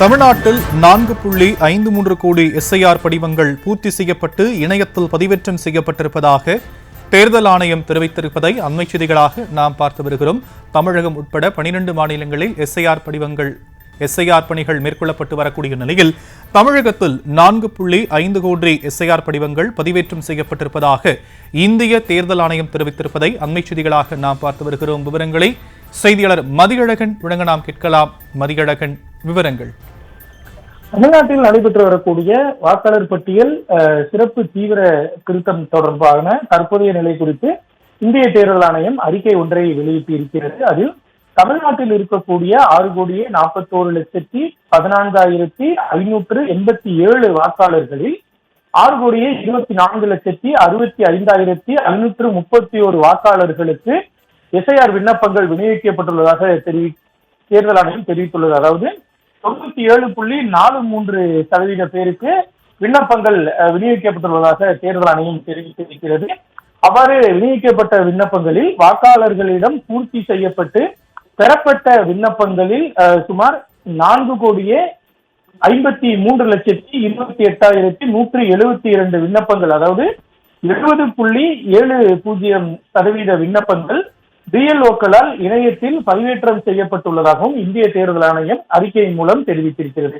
தமிழ்நாட்டில் 4.53 கோடி எஸ்ஐஆர் படிவங்கள் பூர்த்தி செய்யப்பட்டு இணையத்தில் பதிவேற்றம் செய்யப்பட்டிருப்பதாக தேர்தல் ஆணையம் தெரிவித்திருப்பதை அண்மை செய்திகளாக நாம் பார்த்து வருகிறோம். தமிழகம் உட்பட 12 மாநிலங்களில் எஸ்ஐஆர் பணிகள் மேற்கொள்ளப்பட்டு வரக்கூடிய நிலையில் தமிழகத்தில் 4.5 கோடி எஸ்ஐஆர் படிவங்கள் பதிவேற்றம் செய்யப்பட்டிருப்பதாக இந்திய தேர்தல் ஆணையம் தெரிவித்திருப்பதை அண்மை செய்திகளாக நாம் பார்த்து வருகிறோம். விவரங்களை செய்தியாளர் மதியழகன் வழங்க நாம் கேட்கலாம். மதியழகன், விவரங்கள். தமிழ்நாட்டில் நடைபெற்று வரக்கூடிய வாக்காளர் பட்டியல் சிறப்பு தீவிர திருத்தம் தொடர்பான தற்போதைய நிலை குறித்து இந்திய தேர்தல் ஆணையம் அறிக்கை ஒன்றை வெளியிட்டு இருக்கிறது. அதில் தமிழ்நாட்டில் இருக்கக்கூடிய 6,14,14,587 வாக்காளர்களில் 6,24,65,531 வாக்காளர்களுக்கு எஸ்ஐஆர் விண்ணப்பங்கள் விநியோகிக்கப்பட்டுள்ளதாக தேர்தல் ஆணையம் தெரிவித்துள்ளது. அதாவது 97.43% பேருக்கு விண்ணப்பங்கள் விநியோகிக்கப்பட்டுள்ளதாக தேர்தல் ஆணையம் தெரிவித்திருக்கிறது. அவ்வாறு விநியோகிக்கப்பட்ட விண்ணப்பங்களில் வாக்காளர்களிடம் பூர்த்தி செய்யப்பட்டு பெறப்பட்ட விண்ணப்பங்களில் சுமார் 4,53,28,172 விண்ணப்பங்கள், அதாவது 70.70% விண்ணப்பங்கள் பிஎல்ஓக்களால் இணையத்தில் பதிவேற்றம் செய்யப்பட்டுள்ளதாகவும் இந்திய தேர்தல் ஆணையம் அறிக்கையின் மூலம் தெரிவித்திருக்கிறது.